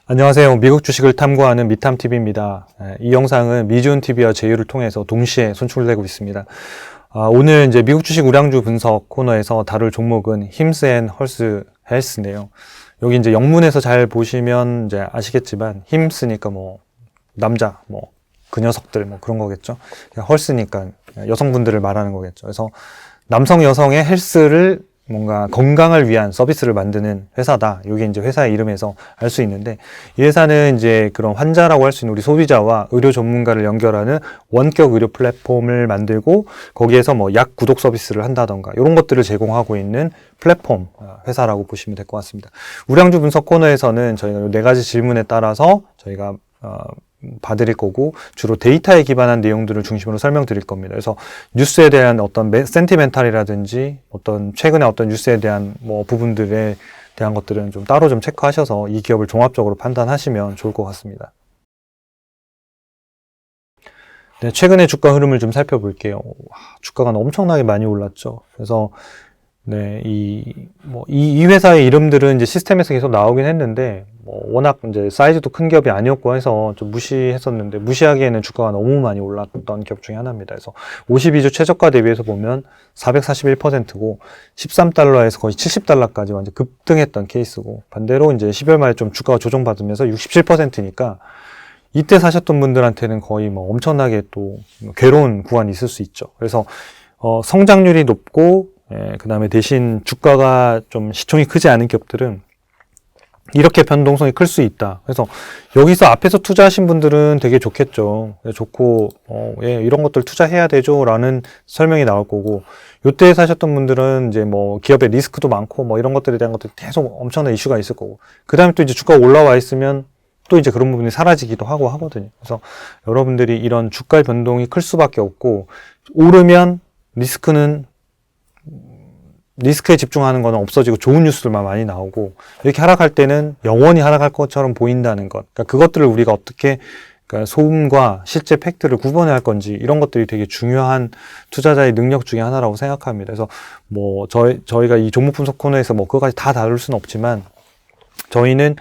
안녕하세요. 미국 주식을 탐구하는 미탐TV입니다. 이 영상은 미주은TV와 제휴를 통해서 동시에 송출되고 있습니다. 오늘 이제 미국 주식 우량주 분석 코너에서 다룰 종목은 힘스 앤 헐스 헬스인데요. 여기 이제 영문에서 잘 보시면 이제 아시겠지만 힘스니까 뭐 남자, 뭐 그 녀석들 뭐 그런 거겠죠. 헐스니까 여성분들을 말하는 거겠죠. 그래서 남성 여성의 헬스를 뭔가 건강을 위한 서비스를 만드는 회사다. 이게 이제 회사의 이름에서 알 수 있는데, 이 회사는 이제 그런 환자라고 할 수 있는 우리 소비자와 의료 전문가를 연결하는 원격 의료 플랫폼을 만들고, 거기에서 뭐 약 구독 서비스를 한다던가 이런 것들을 제공하고 있는 플랫폼 회사라고 보시면 될 것 같습니다. 우량주 분석 코너에서는 저희가 이 4가지 질문에 따라서 저희가 봐드릴 거고, 주로 데이터에 기반한 내용들을 중심으로 설명드릴 겁니다. 그래서 뉴스에 대한 어떤 센티멘탈이라든지 어떤 최근에 어떤 뉴스에 대한 뭐 부분들에 대한 것들은 좀 따로 좀 체크하셔서 이 기업을 종합적으로 판단하시면 좋을 것 같습니다. 네, 최근의 주가 흐름을 좀 살펴볼게요. 주가가 엄청나게 많이 올랐죠. 그래서 네, 이 회사의 이름들은 이제 시스템에서 계속 나오긴 했는데, 워낙 이제 사이즈도 큰 기업이 아니었고 해서 좀 무시했었는데, 무시하기에는 주가가 너무 많이 올랐던 기업 중에 하나입니다. 그래서 52주 최저가 대비해서 보면 441%고, 13달러에서 거의 70달러까지 완전 급등했던 케이스고, 반대로 이제 12월 말에 좀 주가가 조정받으면서 67%니까, 이때 사셨던 분들한테는 거의 뭐 엄청나게 또 괴로운 구간이 있을 수 있죠. 그래서, 성장률이 높고, 그 다음에 대신 주가가 좀 시총이 크지 않은 기업들은 이렇게 변동성이 클 수 있다. 그래서 여기서 앞에서 투자하신 분들은 되게 좋겠죠. 좋고, 이런 것들 투자해야 되죠. 라는 설명이 나올 거고, 요때 사셨던 분들은 이제 뭐 기업의 리스크도 많고 뭐 이런 것들에 대한 것들이 계속 엄청난 이슈가 있을 거고, 그 다음에 또 이제 주가가 올라와 있으면 또 이제 그런 부분이 사라지기도 하고 하거든요. 그래서 여러분들이 이런 주가 변동이 클 수밖에 없고, 오르면 리스크에 집중하는 거는 없어지고 좋은 뉴스들만 많이 나오고, 이렇게 하락할 때는 영원히 하락할 것처럼 보인다는 것. 그러니까 그것들을 우리가 어떻게, 그러니까 소음과 실제 팩트를 구분해야 할 건지, 이런 것들이 되게 중요한 투자자의 능력 중에 하나라고 생각합니다. 그래서 뭐 저희가 이 종목 분석 코너에서 뭐 그거까지 다 다룰 수는 없지만, 저희는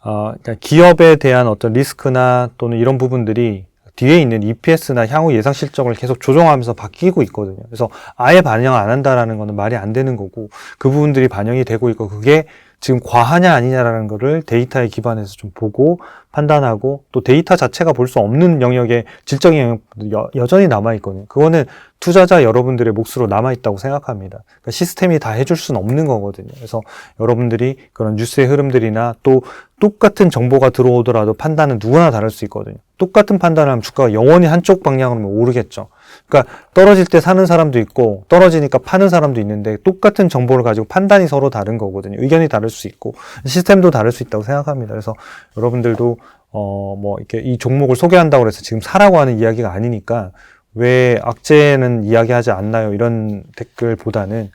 그러니까 기업에 대한 어떤 리스크나 또는 이런 부분들이 뒤에 있는 EPS나 향후 예상 실적을 계속 조정하면서 바뀌고 있거든요. 그래서 아예 반영 안 한다라는 거는 말이 안 되는 거고, 그 부분들이 반영이 되고 있고, 그게 지금 과하냐 아니냐라는 거를 데이터에 기반해서 좀 보고 판단하고, 또 데이터 자체가 볼 수 없는 영역에 질적인 영역도 여전히 남아있거든요. 그거는 투자자 여러분들의 몫으로 남아있다고 생각합니다. 그러니까 시스템이 다 해줄 수는 없는 거거든요. 그래서 여러분들이 그런 뉴스의 흐름들이나 또 똑같은 정보가 들어오더라도 판단은 누구나 다를 수 있거든요. 똑같은 판단을 하면 주가가 영원히 한쪽 방향으로 오르겠죠. 그러니까 떨어질 때 사는 사람도 있고 떨어지니까 파는 사람도 있는데, 똑같은 정보를 가지고 판단이 서로 다른 거거든요. 의견이 다를 수 있고 시스템도 다를 수 있다고 생각합니다. 그래서 여러분들도 뭐 이렇게 이 종목을 소개한다고 해서 지금 사라고 하는 이야기가 아니니까, 왜 악재는 이야기하지 않나요? 이런 댓글보다는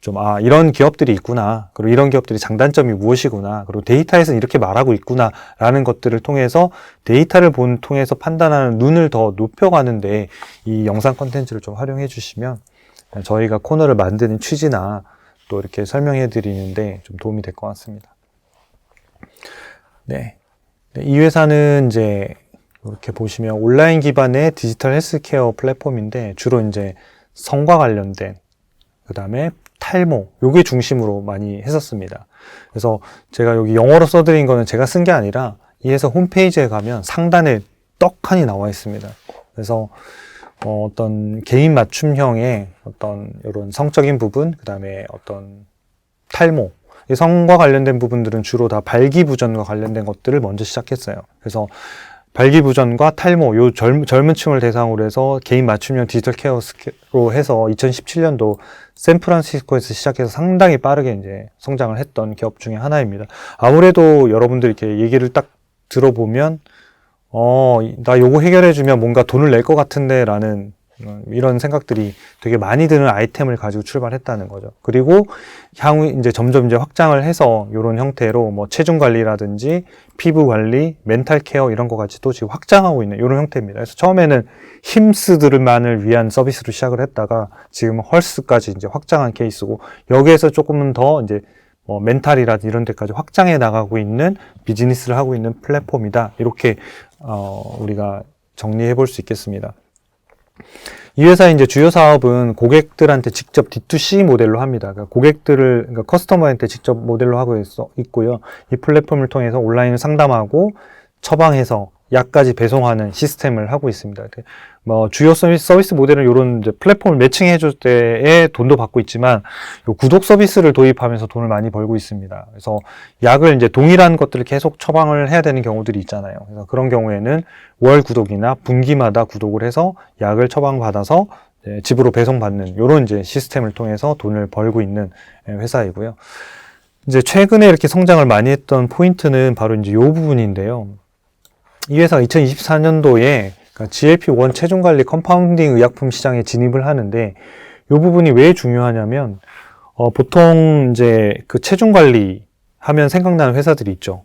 좀, 이런 기업들이 있구나. 그리고 이런 기업들이 장단점이 무엇이구나. 그리고 데이터에서는 이렇게 말하고 있구나. 라는 것들을 통해서 데이터를 통해서 판단하는 눈을 더 높여가는데 이 영상 콘텐츠를 좀 활용해 주시면 저희가 코너를 만드는 취지나 또 이렇게 설명해 드리는데 좀 도움이 될 것 같습니다. 네. 이 회사는 이제 이렇게 보시면 온라인 기반의 디지털 헬스케어 플랫폼인데, 주로 이제 성과 관련된, 그 다음에 탈모, 요게 중심으로 많이 했었습니다. 그래서 제가 여기 영어로 써드린 거는 제가 쓴 게 아니라 이 회사 홈페이지에 가면 상단에 떡하니 나와 있습니다. 그래서 어떤 개인 맞춤형의 어떤 이런 성적인 부분, 그 다음에 어떤 탈모, 이 성과 관련된 부분들은 주로 다 발기부전과 관련된 것들을 먼저 시작했어요. 그래서 발기부전과 탈모, 요 젊은 층을 대상으로 해서 개인 맞춤형 디지털 케어로 해서 2017년도 샌프란시스코에서 시작해서 상당히 빠르게 이제 성장을 했던 기업 중에 하나입니다. 아무래도 여러분들 이렇게 얘기를 딱 들어보면, 나 요거 해결해주면 뭔가 돈을 낼 것 같은데 라는 이런 생각들이 되게 많이 드는 아이템을 가지고 출발했다는 거죠. 그리고 향후 이제 점점 이제 확장을 해서 이런 형태로 뭐 체중 관리라든지 피부 관리, 멘탈 케어 이런 거 같이 또 지금 확장하고 있는 이런 형태입니다. 그래서 처음에는 힘스들만을 위한 서비스로 시작을 했다가 지금 헐스까지 이제 확장한 케이스고, 여기에서 조금은 더 이제 뭐 멘탈이라든지 이런 데까지 확장해 나가고 있는 비즈니스를 하고 있는 플랫폼이다. 이렇게 우리가 정리해 볼 수 있겠습니다. 이 회사의 이제 주요 사업은 고객들한테 직접 D2C 모델로 합니다. 그러니까 그러니까 커스터머한테 직접 모델로 하고 있고요. 이 플랫폼을 통해서 온라인을 상담하고 처방해서 약까지 배송하는 시스템을 하고 있습니다. 뭐 주요 서비스 모델은 이런 이제 플랫폼을 매칭해 줄 때에 돈도 받고 있지만 요 구독 서비스를 도입하면서 돈을 많이 벌고 있습니다. 그래서 약을 이제 동일한 것들을 계속 처방을 해야 되는 경우들이 있잖아요. 그래서 그런 경우에는 월 구독이나 분기마다 구독을 해서 약을 처방받아서 집으로 배송받는 이런 이제 시스템을 통해서 돈을 벌고 있는 회사이고요. 이제 최근에 이렇게 성장을 많이 했던 포인트는 바로 이제 이 부분인데요. 이 회사가 2024년도에 GLP-1 체중관리 컴파운딩 의약품 시장에 진입을 하는데 이 부분이 왜 중요하냐면 보통 이제 그 체중관리 하면 생각나는 회사들이 있죠.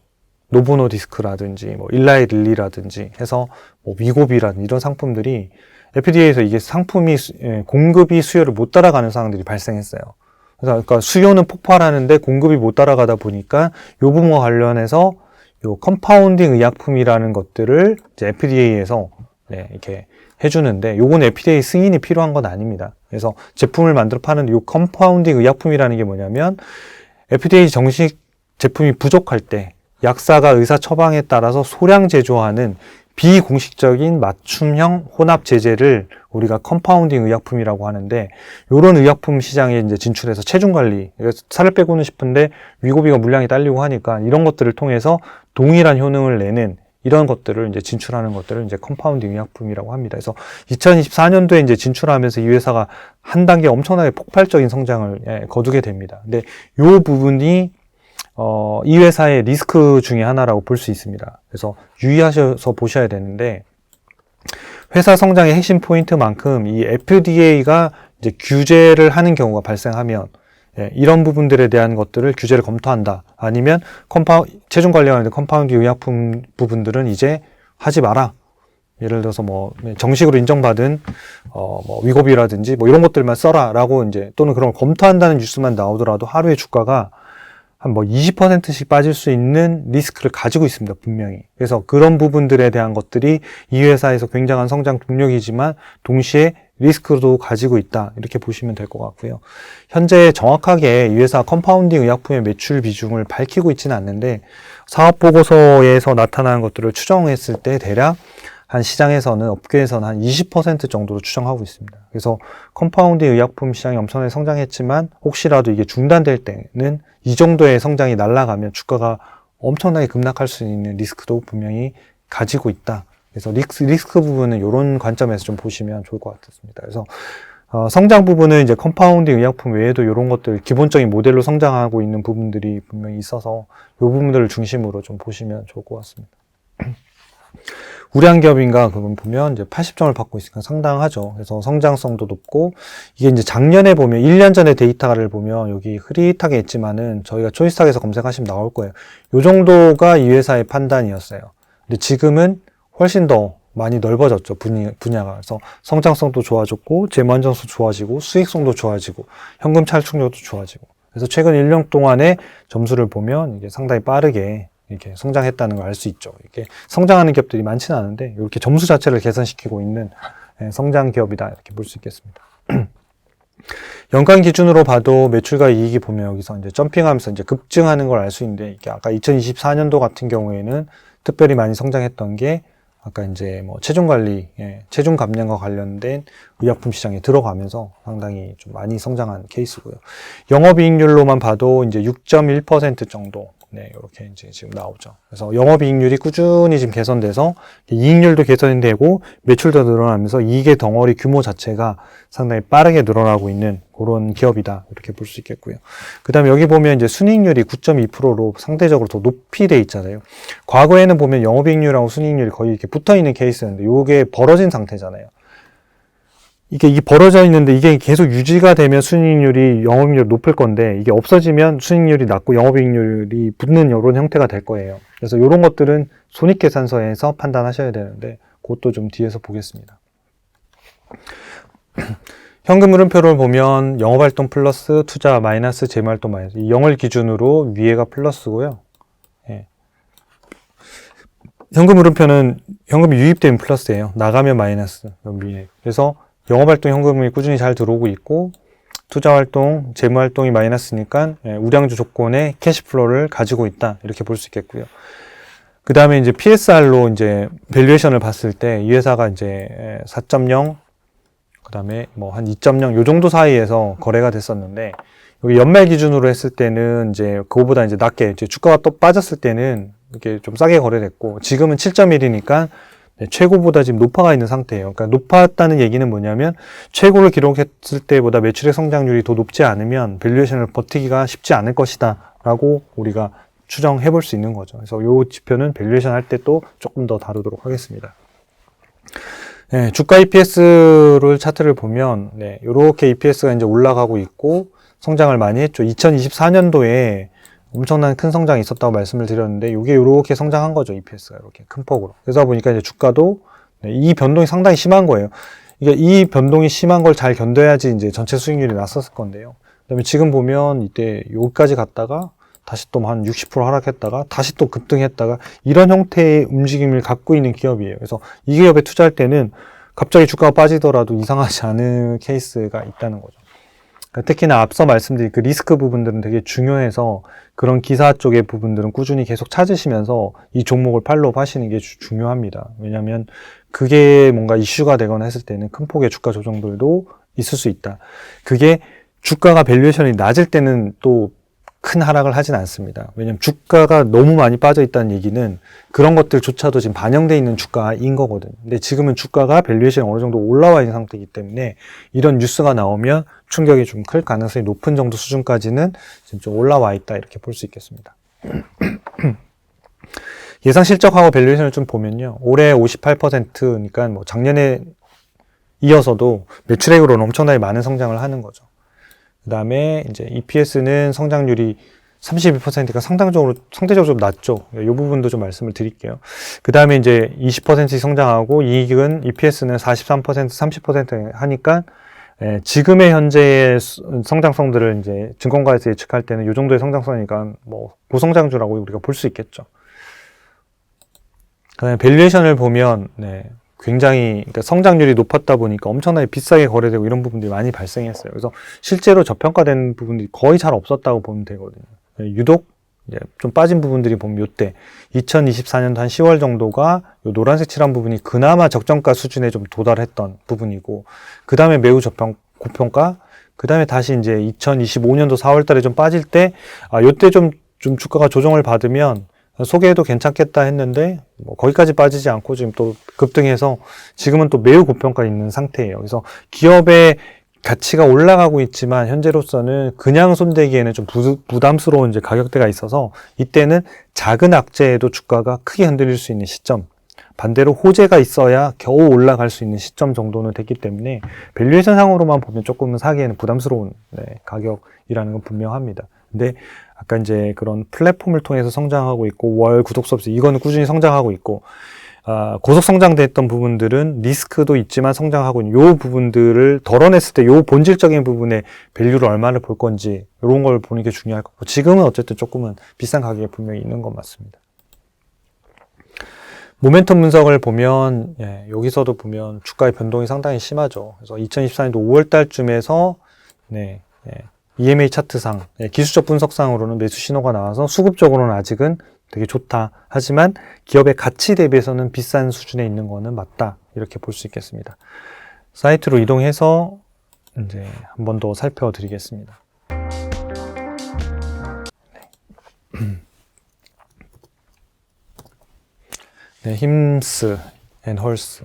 노보노디스크라든지 뭐 일라이 릴리라든지 해서 뭐 위고비라든지 이런 상품들이 FDA에서 이게 상품이 공급이 수요를 못 따라가는 상황들이 발생했어요. 그러니까 수요는 폭발하는데 공급이 못 따라가다 보니까 이 부분과 관련해서 요 컴파운딩 의약품이라는 것들을 이제 FDA에서 이렇게 해주는데 요건 FDA 승인이 필요한 건 아닙니다. 그래서 제품을 만들어 파는 요 컴파운딩 의약품이라는 게 뭐냐면 FDA 정식 제품이 부족할 때 약사가 의사 처방에 따라서 소량 제조하는 비공식적인 맞춤형 혼합 제제를 우리가 컴파운딩 의약품이라고 하는데 요런 의약품 시장에 이제 진출해서 체중 관리, 살을 빼고는 싶은데 위고비가 물량이 딸리고 하니까 이런 것들을 통해서 동일한 효능을 내는 이런 것들을 이제 진출하는 것들을 이제 컴파운딩 의약품이라고 합니다. 그래서 2024년도에 이제 진출하면서 이 회사가 한 단계 엄청나게 폭발적인 성장을 거두게 됩니다. 근데 요 부분이 이 회사의 리스크 중에 하나라고 볼 수 있습니다. 그래서 유의하셔서 보셔야 되는데 회사 성장의 핵심 포인트만큼 이 FDA가 이제 규제를 하는 경우가 발생하면 이런 부분들에 대한 것들을 규제를 검토한다. 아니면 체중 관리하는 컴파운딩 의약품 부분들은 이제 하지 마라. 예를 들어서 뭐 정식으로 인정받은 뭐 위고비라든지 뭐 이런 것들만 써라라고 이제 또는 그런 걸 검토한다는 뉴스만 나오더라도 하루에 주가가 한 뭐 20%씩 빠질 수 있는 리스크를 가지고 있습니다, 분명히. 그래서 그런 부분들에 대한 것들이 이 회사에서 굉장한 성장 동력이지만 동시에 리스크도 가지고 있다. 이렇게 보시면 될 것 같고요. 현재 정확하게 이 회사 컴파운딩 의약품의 매출 비중을 밝히고 있지는 않는데 사업보고서에서 나타나는 것들을 추정했을 때 대략 한 시장에서는 업계에서는 한 20% 정도로 추정하고 있습니다. 그래서 컴파운딩 의약품 시장이 엄청나게 성장했지만 혹시라도 이게 중단될 때는 이 정도의 성장이 날아가면 주가가 엄청나게 급락할 수 있는 리스크도 분명히 가지고 있다. 그래서 리스크 부분은 이런 관점에서 좀 보시면 좋을 것 같습니다. 그래서 성장 부분은 이제 컴파운딩 의약품 외에도 이런 것들 기본적인 모델로 성장하고 있는 부분들이 분명히 있어서 이 부분들을 중심으로 좀 보시면 좋을 것 같습니다. 우량 기업인가 그건 보면 이제 80점을 받고 있으니까 상당하죠. 그래서 성장성도 높고 이게 이제 작년에 보면 1년 전에 데이터를 보면 여기 흐릿하게 있지만은 저희가 초이스탁에서 검색하시면 나올 거예요. 요 정도가 이 회사의 판단이었어요. 근데 지금은 훨씬 더 많이 넓어졌죠, 분야가. 그래서 성장성도 좋아졌고 재무 안정성도 좋아지고 수익성도 좋아지고 현금 차출력도 좋아지고. 그래서 최근 1년 동안의 점수를 보면 이게 상당히 빠르게 이렇게 성장했다는 걸 알 수 있죠. 이렇게 성장하는 기업들이 많지는 않은데 이렇게 점수 자체를 개선시키고 있는 성장 기업이다 이렇게 볼 수 있겠습니다. 연간 기준으로 봐도 매출과 이익이 보면 여기서 이제 점핑하면서 이제 급증하는 걸 알 수 있는데 이게 아까 2024년도 같은 경우에는 특별히 많이 성장했던 게 아까 이제 뭐 체중 관리, 체중 감량과 관련된 의약품 시장에 들어가면서 상당히 좀 많이 성장한 케이스고요. 영업이익률로만 봐도 이제 6.1% 정도. 이렇게 이제 지금 나오죠. 그래서 영업이익률이 꾸준히 지금 개선돼서 이익률도 개선이 되고 매출도 늘어나면서 이익의 덩어리 규모 자체가 상당히 빠르게 늘어나고 있는 그런 기업이다. 이렇게 볼 수 있겠고요. 그 다음에 여기 보면 이제 순이익률이 9.2%로 상대적으로 더 높이 돼 있잖아요. 과거에는 보면 영업이익률하고 순이익률이 거의 이렇게 붙어 있는 케이스였는데 이게 벌어진 상태잖아요. 이게 벌어져 있는데 이게 계속 유지가 되면 순이익률이 영업이익률이 높을 건데 이게 없어지면 순이익률이 낮고 영업이익률이 붙는 이런 형태가 될 거예요. 그래서 이런 것들은 손익계산서에서 판단하셔야 되는데 그것도 좀 뒤에서 보겠습니다. 현금 흐름표를 보면 영업활동 플러스, 투자 마이너스, 재무활동 마이너스. 이 0을 기준으로 위에가 플러스고요. 예. 현금 흐름표는 현금이 유입되면 플러스예요. 나가면 마이너스. 위에. 그래서 영업활동 현금이 꾸준히 잘 들어오고 있고, 투자활동, 재무활동이 마이너스니까 우량주 조건의 캐시플로우를 가지고 있다. 이렇게 볼 수 있겠고요. 그 다음에 이제 PSR로 이제 밸류에이션을 봤을 때 이 회사가 이제 4.0, 그 다음에 뭐 한 2.0 요 정도 사이에서 거래가 됐었는데, 여기 연말 기준으로 했을 때는 이제 그거보다 이제 낮게, 이제 주가가 또 빠졌을 때는 이렇게 좀 싸게 거래됐고, 지금은 7.1이니까 최고보다 지금 높아가 있는 상태예요. 그러니까 높았다는 얘기는 뭐냐면, 최고를 기록했을 때보다 매출액 성장률이 더 높지 않으면 밸류에이션을 버티기가 쉽지 않을 것이다 라고 우리가 추정해 볼 수 있는 거죠. 그래서 이 지표는 밸류에이션 할 때 또 조금 더 다루도록 하겠습니다. 네, 주가 EPS를 차트를 보면, 네, 이렇게 EPS가 이제 올라가고 있고, 성장을 많이 했죠. 2024년도에 엄청난 큰 성장이 있었다고 말씀을 드렸는데, 이게 이렇게 성장한 거죠. EPS가 이렇게 큰 폭으로. 그래서 보니까 이제 주가도, 네, 이 변동이 상당히 심한 거예요. 이게 이 변동이 심한 걸 잘 견뎌야지 이제 전체 수익률이 났었을 건데요. 그다음에 지금 보면 이때 여기까지 갔다가 다시 또 한 60% 하락했다가 다시 또 급등했다가 이런 형태의 움직임을 갖고 있는 기업이에요. 그래서 이 기업에 투자할 때는 갑자기 주가가 빠지더라도 이상하지 않은 케이스가 있다는 거죠. 그러니까 특히나 앞서 말씀드린 그 리스크 부분들은 되게 중요해서 그런 기사 쪽의 부분들은 꾸준히 계속 찾으시면서 이 종목을 팔로우 하시는 게 중요합니다. 왜냐하면 그게 뭔가 이슈가 되거나 했을 때는 큰 폭의 주가 조정들도 있을 수 있다. 그게 주가가 밸류에이션이 낮을 때는 또 큰 하락을 하진 않습니다. 왜냐하면 주가가 너무 많이 빠져 있다는 얘기는 그런 것들조차도 지금 반영되어 있는 주가인 거거든요. 근데 지금은 주가가 밸류에이션이 어느 정도 올라와 있는 상태이기 때문에 이런 뉴스가 나오면 충격이 좀 클 가능성이 높은 정도 수준까지는 지금 좀 올라와 있다 이렇게 볼 수 있겠습니다. 예상 실적하고 밸류에이션을 좀 보면요. 올해 58%니까 뭐 작년에 이어서도 매출액으로는 엄청나게 많은 성장을 하는 거죠. 그 다음에 이제 EPS는 성장률이 32%가 상대적으로 좀 낮죠. 이 부분도 좀 말씀을 드릴게요. 그 다음에 이제 20%씩 성장하고 이익은 EPS는 43%, 30% 하니까 지금의 현재의 성장성들을 이제 증권가에서 예측할 때는 이 정도의 성장성이니까 뭐 고성장주라고 우리가 볼 수 있겠죠. 그 다음에 밸류에이션을 보면 굉장히 그러니까 성장률이 높았다 보니까 엄청나게 비싸게 거래되고 이런 부분들이 많이 발생했어요. 그래서 실제로 저평가된 부분들이 거의 잘 없었다고 보면 되거든요. 유독 이제 좀 빠진 부분들이 보면 요때 2024년도 한 10월 정도가 요 노란색 칠한 부분이 그나마 적정가 수준에 좀 도달했던 부분이고, 그 다음에 매우 고평가, 그 다음에 다시 이제 2025년도 4월 달에 좀 빠질 때, 요때 좀 주가가 조정을 받으면 소개해도 괜찮겠다 했는데 뭐 거기까지 빠지지 않고 지금 또 급등해서 지금은 또 매우 고평가 있는 상태예요. 그래서 기업의 가치가 올라가고 있지만 현재로서는 그냥 손대기에는 좀 부담스러운 이제 가격대가 있어서 이때는 작은 악재에도 주가가 크게 흔들릴 수 있는 시점, 반대로 호재가 있어야 겨우 올라갈 수 있는 시점 정도는 됐기 때문에 밸류에이션 상으로만 보면 조금은 사기에는 부담스러운 가격이라는 건 분명합니다. 근데 아까 이제 그런 플랫폼을 통해서 성장하고 있고 월 구독 서비스 이거는 꾸준히 성장하고 있고 고속 성장됐던 부분들은 리스크도 있지만 성장하고 있는 요 부분들을 덜어냈을 때 요 본질적인 부분의 밸류를 얼마를 볼 건지 이런 걸 보는 게 중요할 것 같고, 지금은 어쨌든 조금은 비싼 가격이 분명히 있는 건 맞습니다. 모멘텀 분석을 보면 여기서도 보면 주가의 변동이 상당히 심하죠. 그래서 2024년도 5월 달쯤에서 EMA 차트상 기술적 분석상으로는 매수 신호가 나와서 수급적으로는 아직은 되게 좋다. 하지만 기업의 가치 대비해서는 비싼 수준에 있는 거는 맞다. 이렇게 볼 수 있겠습니다. 사이트로 이동해서 이제 한 번 더 살펴드리겠습니다. 힘스 앤 헐스.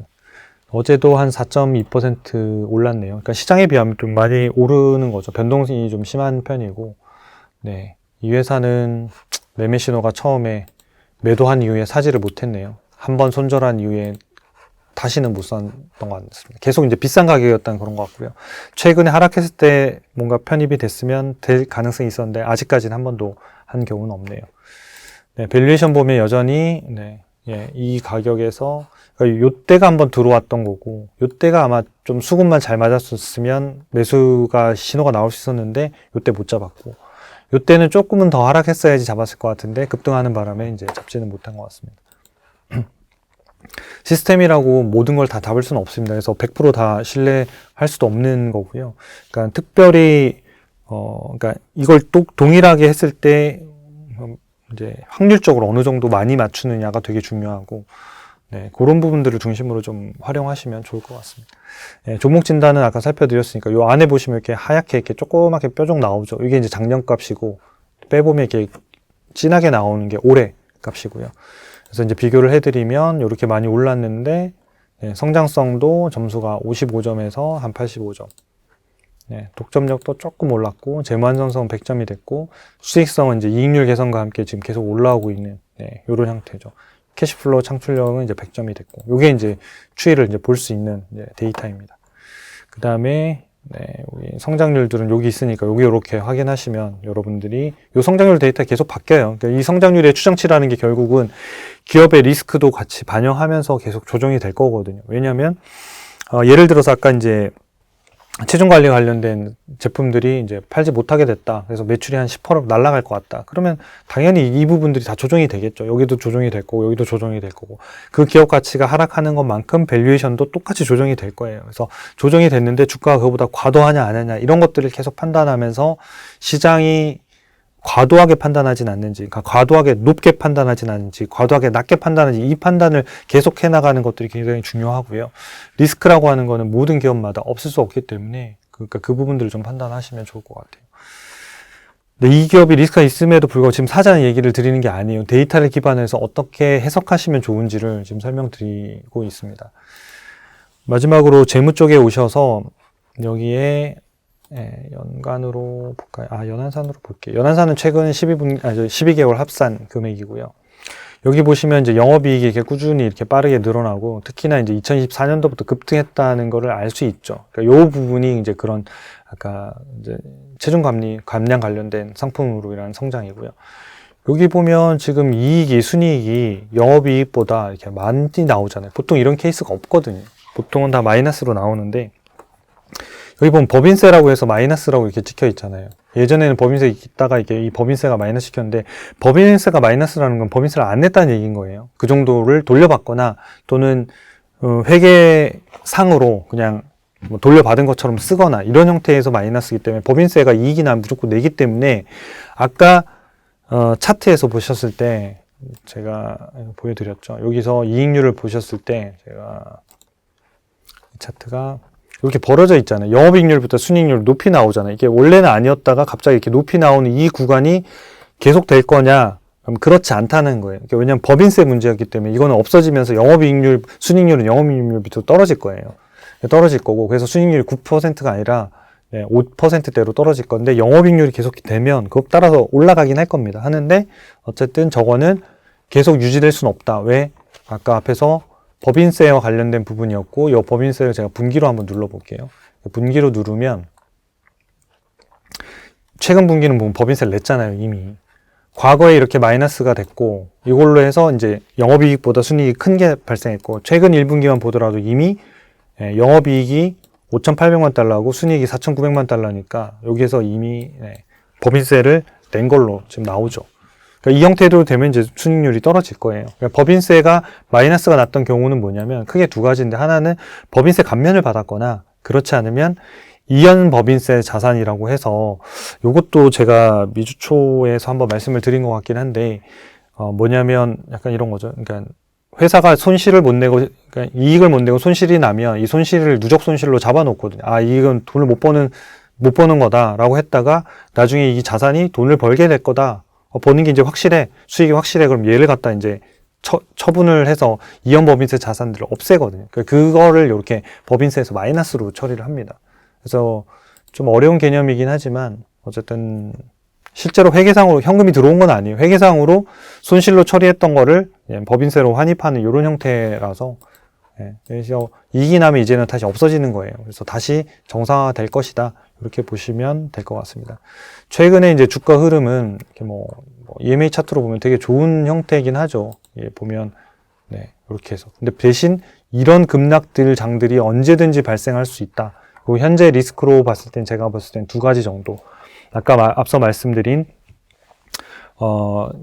어제도 한 4.2% 올랐네요. 그러니까 시장에 비하면 좀 많이 오르는 거죠. 변동성이 좀 심한 편이고, 이 회사는 매매 신호가 처음에 매도한 이후에 사지를 못했네요. 한번 손절한 이후에 다시는 못 샀던 것 같습니다. 계속 이제 비싼 가격이었다는 그런 것 같고요. 최근에 하락했을 때 뭔가 편입이 됐으면 될 가능성이 있었는데 아직까지는 한 번도 한 경우는 없네요. 밸류에이션 보면 여전히 예, 이 가격에서 그러니까 요때가 한번 들어왔던 거고 요때가 아마 좀 수급만 잘 맞았었으면 매수가 신호가 나올 수 있었는데 요때 못 잡았고 요때는 조금은 더 하락했어야지 잡았을 것 같은데 급등하는 바람에 이제 잡지는 못한 것 같습니다. 시스템이라고 모든 걸 다 잡을 수는 없습니다. 그래서 100% 다 신뢰할 수도 없는 거고요. 그러니까 특별히 그러니까 이걸 또 동일하게 했을 때 이제 확률적으로 어느 정도 많이 맞추느냐가 되게 중요하고, 네, 그런 부분들을 중심으로 좀 활용하시면 좋을 것 같습니다. 네, 종목 진단은 아까 살펴드렸으니까 요 안에 보시면 이렇게 하얗게 이렇게 조그맣게 뾰족 나오죠. 이게 이제 작년 값이고 빼보면 이렇게 진하게 나오는 게 올해 값이고요. 그래서 이제 비교를 해드리면 이렇게 많이 올랐는데, 네, 성장성도 점수가 55점에서 한 85점. 네, 독점력도 조금 올랐고, 재무안전성은 100점이 됐고, 수익성은 이제 이익률 개선과 함께 지금 계속 올라오고 있는, 네, 요런 형태죠. 캐시플로우 창출력은 이제 100점이 됐고, 요게 이제 추이를 이제 볼 수 있는 이제 데이터입니다. 그 다음에, 네, 우리 성장률들은 여기 있으니까 여기 이렇게 확인하시면 여러분들이 요 성장률 데이터 계속 바뀌어요. 그러니까 이 성장률의 추정치라는 게 결국은 기업의 리스크도 같이 반영하면서 계속 조정이 될 거거든요. 왜냐하면 예를 들어서 아까 이제 체중 관리 관련된 제품들이 이제 팔지 못하게 됐다. 그래서 매출이 한 10% 날아갈 것 같다. 그러면 당연히 이 부분들이 다 조정이 되겠죠. 여기도 조정이 될 거고, 여기도 조정이 될 거고. 그 기업 가치가 하락하는 것만큼 밸류에이션도 똑같이 조정이 될 거예요. 그래서 조정이 됐는데 주가가 그거보다 과도하냐 안 하냐 이런 것들을 계속 판단하면서 시장이 과도하게 판단하진 않는지, 그러니까 과도하게 높게 판단하진 않는지, 과도하게 낮게 판단하는지 이 판단을 계속 해나가는 것들이 굉장히 중요하고요. 리스크라고 하는 거는 모든 기업마다 없을 수 없기 때문에 그러니까 그 부분들을 좀 판단하시면 좋을 것 같아요. 근데 이 기업이 리스크가 있음에도 불구하고 지금 사자는 얘기를 드리는 게 아니에요. 데이터를 기반해서 어떻게 해석하시면 좋은지를 지금 설명드리고 있습니다. 마지막으로 재무 쪽에 오셔서 여기에 연간으로 볼까요? 연한산으로 볼게요. 연한산은 최근 12개월 합산 금액이고요. 여기 보시면 이제 영업이익이 이렇게 꾸준히 이렇게 빠르게 늘어나고 특히나 이제 2024년도부터 급등했다는 거를 알 수 있죠. 그러니까 요 부분이 이제 그런 아까 이제 체중 감량 관련된 상품으로 인한 성장이고요. 여기 보면 지금 순이익이 영업이익보다 이렇게 많이 나오잖아요. 보통 이런 케이스가 없거든요. 보통은 다 마이너스로 나오는데 여기 보면 법인세라고 해서 마이너스라고 이렇게 찍혀 있잖아요. 예전에는 법인세 있다가 이게 이 법인세가 마이너스 시켰는데 법인세가 마이너스라는 건 법인세를 안 냈다는 얘기인 거예요. 그 정도를 돌려받거나 또는 회계상으로 그냥 뭐 돌려받은 것처럼 쓰거나 이런 형태에서 마이너스이기 때문에 법인세가 이익이 나면 무조건 내기 때문에 아까 차트에서 보셨을 때 제가 보여드렸죠. 여기서 이익률을 보셨을 때 제가 이 차트가 이렇게 벌어져 있잖아요. 영업이익률부터 순이익률 높이 나오잖아요. 이게 원래는 아니었다가 갑자기 이렇게 높이 나오는 이 구간이 계속 될 거냐? 그럼 그렇지 않다는 거예요. 그러니까 왜냐하면 법인세 문제였기 때문에 이거는 없어지면서 영업이익률, 순이익률은 영업이익률부터 떨어질 거예요. 떨어질 거고 그래서 순이익률이 9%가 아니라 5%대로 떨어질 건데 영업이익률이 계속 되면 그것 따라서 올라가긴 할 겁니다. 하는데 어쨌든 저거는 계속 유지될 수는 없다. 왜? 아까 앞에서 법인세와 관련된 부분이었고 이 법인세를 제가 분기로 한번 눌러볼게요. 분기로 누르면 최근 분기는 보면 법인세를 냈잖아요. 이미. 과거에 이렇게 마이너스가 됐고 이걸로 해서 이제 영업이익보다 순이익이 큰 게 발생했고 최근 1분기만 보더라도 이미 영업이익이 5,800만 달러고 순이익이 4,900만 달러니까 여기에서 이미 법인세를 낸 걸로 지금 나오죠. 그러니까 이 형태로 되면 이제 순이익률이 떨어질 거예요. 그러니까 법인세가 마이너스가 났던 경우는 뭐냐면 크게 두 가지인데 하나는 법인세 감면을 받았거나 그렇지 않으면 이연 법인세 자산이라고 해서 이것도 제가 미주초에서 한번 말씀을 드린 것 같긴 한데 뭐냐면 약간 이런 거죠. 그러니까 회사가 손실을 못 내고 그러니까 이익을 못 내고 손실이 나면 이 손실을 누적 손실로 잡아놓거든요. 이건 돈을 못 버는 거다라고 했다가 나중에 이 자산이 돈을 벌게 될 거다. 버는 게 이제 확실해. 수익이 확실해. 그럼 얘를 갖다 이제 처분을 해서 이연 법인세 자산들을 없애거든요. 그거를 이렇게 법인세에서 마이너스로 처리를 합니다. 그래서 좀 어려운 개념이긴 하지만 어쨌든 실제로 회계상으로 현금이 들어온 건 아니에요. 회계상으로 손실로 처리했던 거를 법인세로 환입하는 이런 형태라서 그래서 이익이 나면 이제는 다시 없어지는 거예요. 그래서 다시 정상화 될 것이다. 이렇게 보시면 될 것 같습니다. 최근에 이제 주가 흐름은 이렇게 EMA 차트로 보면 되게 좋은 형태이긴 하죠. 보면 네, 이렇게 해서. 근데 대신 이런 급락들 장들이 언제든지 발생할 수 있다. 그리고 현재 리스크로 봤을 땐 제가 봤을 땐 두 가지 정도. 아까 앞서 말씀드린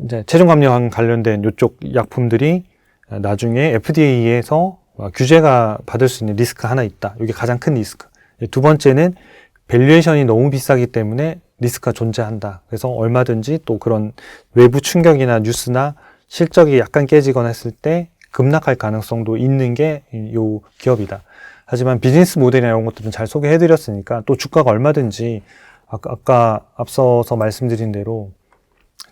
이제 체중 감량 관련된 이쪽 약품들이 나중에 FDA에서 규제가 받을 수 있는 리스크 하나 있다. 이게 가장 큰 리스크. 두 번째는 밸류에이션이 너무 비싸기 때문에 리스크가 존재한다. 그래서 얼마든지 또 그런 외부 충격이나 뉴스나 실적이 약간 깨지거나 했을 때 급락할 가능성도 있는 게 이 기업이다. 하지만 비즈니스 모델이나 이런 것들은 잘 소개해드렸으니까 또 주가가 얼마든지 아까 앞서서 말씀드린 대로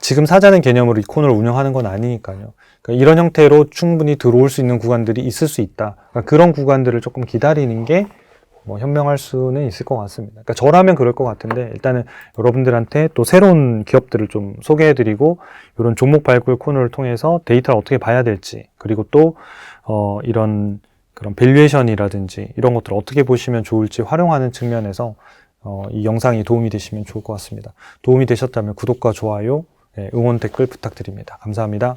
지금 사자는 개념으로 이 코너를 운영하는 건 아니니까요. 그러니까 이런 형태로 충분히 들어올 수 있는 구간들이 있을 수 있다. 그러니까 그런 구간들을 조금 기다리는 게 뭐 현명할 수는 있을 것 같습니다. 그러니까 저라면 그럴 것 같은데 일단은 여러분들한테 또 새로운 기업들을 좀 소개해드리고 이런 종목 발굴 코너를 통해서 데이터를 어떻게 봐야 될지 그리고 또 이런 그런 밸류에이션이라든지 이런 것들을 어떻게 보시면 좋을지 활용하는 측면에서 이 영상이 도움이 되시면 좋을 것 같습니다. 도움이 되셨다면 구독과 좋아요, 응원 댓글 부탁드립니다. 감사합니다.